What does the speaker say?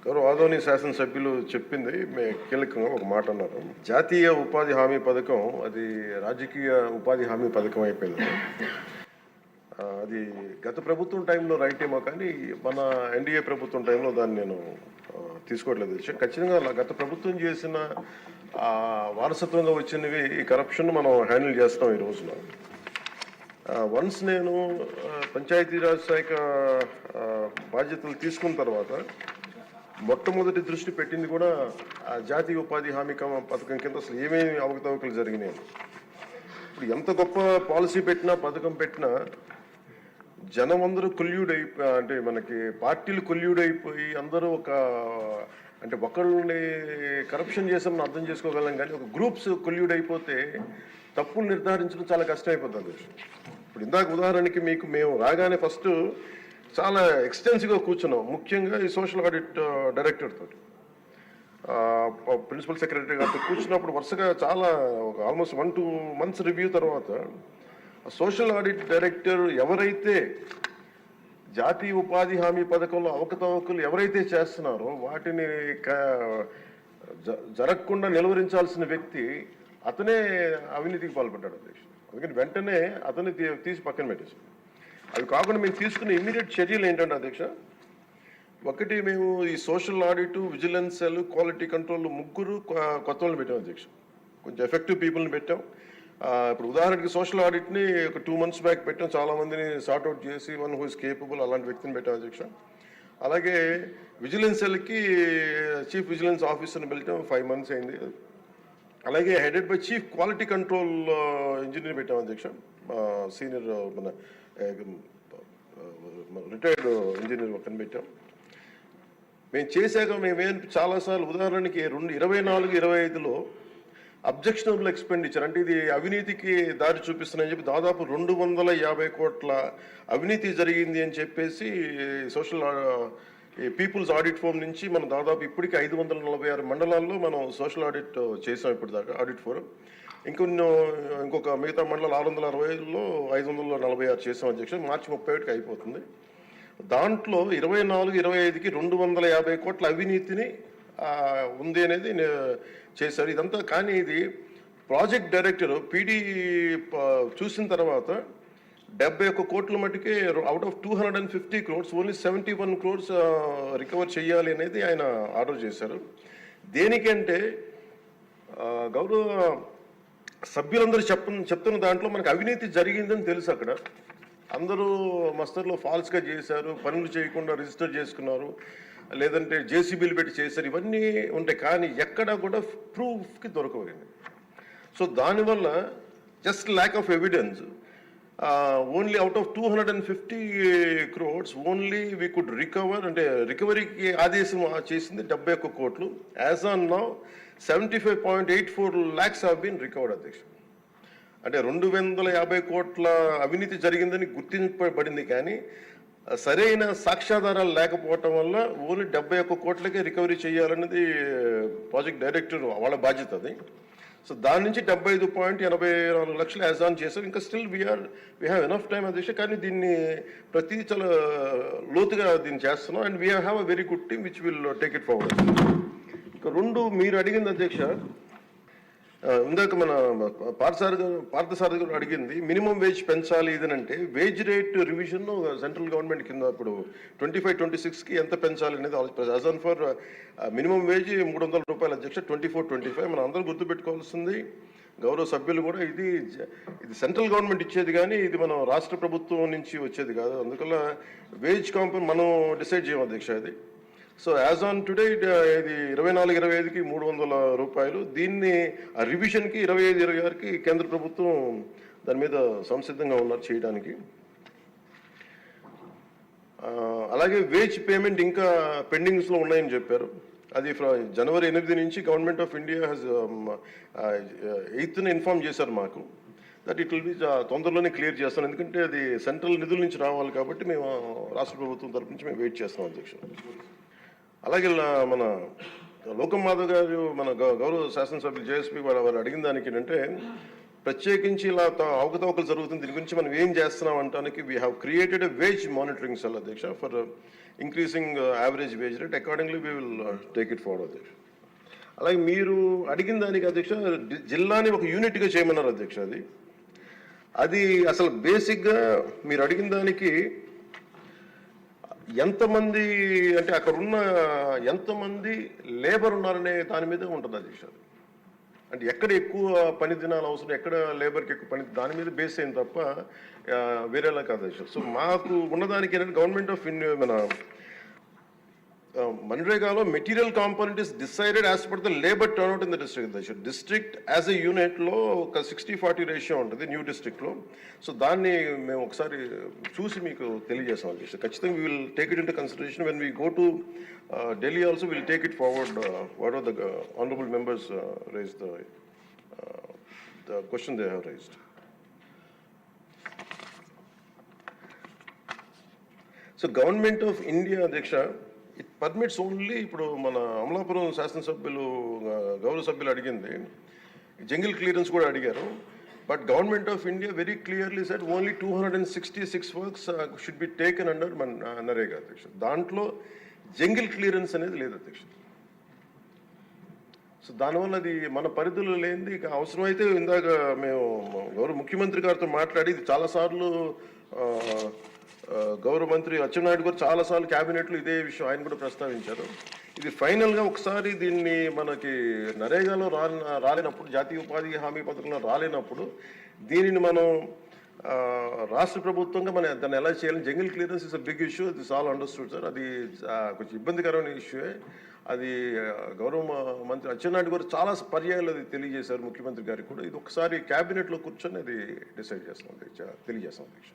గౌరవ ఆదోని శాసనసభ్యులు చెప్పింది కీలకంగా ఒక మాట అన్నారు. జాతీయ ఉపాధి హామీ పథకం అది రాజకీయ ఉపాధి హామీ పథకం అయిపోయింది. అది గత ప్రభుత్వం టైంలో రైట్ ఏమో, కానీ మన ఎన్డీఏ ప్రభుత్వం టైంలో దాన్ని నేను తీసుకోవట్లేదు. ఖచ్చితంగా గత ప్రభుత్వం చేసిన వారసత్వంగా వచ్చినవి ఈ కరప్షన్ మనం హ్యాండిల్ చేస్తాం ఈ రోజున. వన్స్ నేను పంచాయతీరాజ్ శాఖ బాధ్యతలు తీసుకున్న తర్వాత మొట్టమొదటి దృష్టి పెట్టింది కూడా జాతీయ ఉపాధి హామీ పథకం కింద అసలు ఏమేమి అవకతవకలు జరిగినాయి. ఇప్పుడు ఎంత గొప్ప పాలసీ పెట్టినా పథకం పెట్టినా జనం అందరూ అంటే మనకి పార్టీలు కొల్యూడైపోయి అందరూ అంటే ఒకళ్ళని కరప్షన్ చేసామని అర్థం చేసుకోగలం, కానీ ఒక గ్రూప్స్ కొల్యూడైపోతే తప్పులు నిర్ధారించడం చాలా కష్టమైపోతుంది. ఇప్పుడు ఇందాక ఉదాహరణకి మేము రాగానే ఫస్ట్ చాలా ఎక్స్టెన్సివ్గా కూర్చున్నాం, ముఖ్యంగా ఈ సోషల్ ఆడిట్ డైరెక్టర్ తోటి, ప్రిన్సిపల్ సెక్రటరీ గారితో కూర్చున్నప్పుడు వరుసగా చాలా ఆల్మోస్ట్ 1-2 months రివ్యూ తర్వాత సోషల్ ఆడిట్ డైరెక్టర్ ఎవరైతే జాతీయ ఉపాధి హామీ పథకంలో అవకతవకలు ఎవరైతే చేస్తున్నారో వాటిని జరగకుండా నిలువరించాల్సిన వ్యక్తి అతనే అవినీతికి పాల్పడ్డాడు అధ్యక్షుడు. అందుకని వెంటనే అతన్ని తీసి పక్కన పెట్టేశారు. అవి కాకుండా మేము తీసుకున్న ఇమ్మీడియట్ చర్యలు ఏంటంటే అధ్యక్ష, ఒకటి మేము ఈ social audit, vigilance cell, quality control 3 కొత్త వాళ్ళని పెట్టాం అధ్యక్ష. కొంచెం ఎఫెక్టివ్ పీపుల్ని పెట్టాం. ఇప్పుడు ఉదాహరణకి సోషల్ ఆడిట్ని ఒక 2 months బ్యాక్ పెట్టాం, చాలా మందిని సార్ట్అవుట్ చేసి వన్ హూ ఇస్ కేపబుల్ అలాంటి వ్యక్తిని పెట్టాం అధ్యక్ష. అలాగే విజిలెన్స్ సెల్కి చీఫ్ విజిలెన్స్ ఆఫీసర్ని పెట్టాం, 5 months అయింది. అలాగే headed by chief quality control engineer పెట్టాం అధ్యక్ష, సీనియర్ మన రిటైర్డ్ ఇంజనీర్ ఒకరిని పెట్టాం. మేము చేశాక మేమేం చాలాసార్లు ఉదాహరణకి 2024-25లో అబ్జెక్షనబుల్ ఎక్స్పెండిచర్ అంటే ఇది అవినీతికి దారి చూపిస్తున్నాయని చెప్పి దాదాపు 250 కోట్ల అవినీతి జరిగింది అని చెప్పేసి సోషల్ పీపుల్స్ ఆడిట్ ఫోరం నుంచి మనం దాదాపు ఇప్పటికీ 546 మండలాల్లో మనం సోషల్ ఆడిట్ చేసాం ఇప్పటిదాకా ఆడిట్ ఫోరం. ఇంకొక మిగతా మండలాలు 665లో 546 చేసాం అధ్యక్ష. మార్చి 31కి అయిపోతుంది. దాంట్లో 24-25కి 250 కోట్ల అవినీతిని ఉంది అనేది చేశారు ఇదంతా. కానీ ఇది ప్రాజెక్ట్ డైరెక్టర్ పీడీ చూసిన తర్వాత 71 కోట్ల మటుకే అవుట్ ఆఫ్ 250 crores ఓన్లీ 71 crores రికవర్ చేయాలి అనేది ఆయన ఆర్డర్ చేశారు. దేనికంటే గౌరవ సభ్యులందరూ చెప్తున్న దాంట్లో మనకు అవినీతి జరిగిందని తెలుసు. అక్కడ అందరూ మస్తర్లో ఫాల్స్గా చేశారు, పనులు చేయకుండా రిజిస్టర్ చేసుకున్నారు, లేదంటే జేసీబీలు పెట్టి చేశారు, ఇవన్నీ ఉంటాయి. కానీ ఎక్కడా కూడా ప్రూఫ్కి దొరకలేదు. సో దానివల్ల just lack of evidence only out of 250 crores only we could recover, అంటే రికవరీకి ఆదేశం చేసింది 71 కోట్లు. As on now 75.84 lakhs have been recovered అధ్యక్ష. అంటే 250 కోట్ల అవినీతి జరిగిందని గుర్తింపబడింది, కానీ సరైన సాక్ష్యాధారాలు లేకపోవటం వల్ల ఓన్లీ 71 కోట్లకే రికవరీ చేయాలన్నది ప్రాజెక్ట్ డైరెక్టర్ వాళ్ళ బాధ్యత అది. సో దాని నుంచి 75.84 లక్షలు యాజ్ ఆన్ చేశారు. ఇంకా still we have enough time అధ్యక్ష. కానీ దీన్ని ప్రతి చాలా లోతుగా దీన్ని చేస్తున్నాం and we have a very good team which will take it forward. ఇంకా 2 మీరు అడిగింది అధ్యక్ష, ఇందాక మన పార్థసారథి గారు అడిగింది మినిమం వేజ్ పెంచాలి ఇదనంటే wage rate revision central government కింద ఇప్పుడు 25-26కి ఎంత పెంచాలి అనేది as on for minimum wage 300 రూపాయలు అధ్యక్ష. 24-25 మనం అందరూ గుర్తుపెట్టుకోవాల్సింది, గౌరవ సభ్యులు కూడా, ఇది సెంట్రల్ గవర్నమెంట్ ఇచ్చేది కానీ ఇది మనం రాష్ట్ర ప్రభుత్వం నుంచి వచ్చేది కాదు. అందువల్ల వేజ్ కాంపౌండ్ మనం డిసైడ్ చేయం అధ్యక్ష అది. సో యాజ్ ఆన్ టుడే ఇది 24-25కి 300 రూపాయలు. దీన్ని ఆ రివిజన్కి 25-26కి కేంద్ర ప్రభుత్వం దాని మీద సంసిద్ధంగా ఉన్నారు చేయడానికి. అలాగే వేజ్ పేమెంట్ ఇంకా పెండింగ్స్లో ఉన్నాయని చెప్పారు. అది జనవరి 8 నుంచి government of India has 8th inform చేశారు మాకు దట్ ఇట్ విల్ బి తొందరలోనే క్లియర్ చేస్తాను, ఎందుకంటే అది సెంట్రల్ నిధుల నుంచి రావాలి కాబట్టి మేము రాష్ట్ర ప్రభుత్వం తరపు నుంచి మేము వెయిట్ చేస్తాం అధ్యక్ష. అలాగే మన లోకం మాధవ్ గారు మన గౌరవ శాసనసభ్యులు జేఎస్పీ వాళ్ళు అడిగిన దానికి ఏంటంటే ప్రత్యేకించి ఇలా అవకతవకలు జరుగుతుంది, దీని గురించి మనం ఏం చేస్తున్నాం అంటానికి we have created a wage monitoring cell అధ్యక్ష for increasing average wage rate. Accordingly we will take it forward అధ్యక్ష. అలాగే మీరు అడిగిన దానికి అధ్యక్ష జిల్లాని ఒక యూనిట్గా చేయమన్నారు అధ్యక్ష. అది అసలు బేసిక్గా మీరు అడిగిన దానికి ఎంతమంది అంటే అక్కడ ఉన్న ఎంతమంది లేబర్ ఉన్నారనే దాని మీద ఉంటుంది అధ్యక్ష. అంటే ఎక్కడ ఎక్కువ పని దినాలు అవసరం, ఎక్కడ లేబర్కి ఎక్కువ పని, దాని మీద బేస్ అయింది తప్ప వేరేలా కాదు అధ్యక్ష. సో మాకు ఉన్నదానికి ఏంటంటే గవర్నమెంట్ ఆఫ్ ఇండియా మన మన్రేగాలో material component is decided as per the labour turnout in the district అధ్యక్ష. డిస్ట్రిక్ట్ యాజ్ ఎ యూనిట్లో ఒక 60-40 రేషియో ఉంటుంది న్యూ డిస్ట్రిక్ట్లో. సో దాన్ని మేము ఒకసారి చూసి మీకు తెలియజేస్తాం అధ్యక్ష. ఖచ్చితంగా we will take it into consideration when we go to Delhi also will take it forward what are the honourable members raise the question they have raised. So government of India అధ్యక్ష it permits only, ఇప్పుడు మన అమలాపురం శాసనసభ్యులు గౌరవ సభ్యులు అడిగింది jungle clearance కూడా అడిగారు. But government of India very clearly said only 266 works should be taken under NREGA అధ్యక్ష. దాంట్లో జంగిల్ క్లియరెన్స్ అనేది లేదు అధ్యక్ష. సో దానివల్ల అది మన పరిధిలో లేనిది. ఇక అవసరమైతే ఇందాక మేము గౌరవ ముఖ్యమంత్రి గారితో మాట్లాడి ఇది చాలాసార్లు గౌరవ మంత్రి అచ్చెన్నాయుడు గారు చాలాసార్లు క్యాబినెట్లో ఇదే విషయం ఆయన కూడా ప్రస్తావించారు. ఇది ఫైనల్గా ఒకసారి దీన్ని మనకి నరేగాలో రాలేనప్పుడు, జాతీయ ఉపాధి హామీ పథకంలో రాలేనప్పుడు దీనిని మనం రాష్ట్ర ప్రభుత్వంగా మనం దాన్ని ఎలా చేయాలని, jungle clearance is a big issue, this all understood sir. అది కొంచెం ఇబ్బందికరమైన ఇష్యూయే. అది గౌరవ మంత్రి అచ్చెన్నాయుడు గారు చాలా పర్యాయాలు అది తెలియజేశారు ముఖ్యమంత్రి గారికి కూడా. ఇది ఒకసారి క్యాబినెట్లో కూర్చొని అది డిసైడ్ చేస్తాం, తెలియజేస్తాం అధ్యక్ష.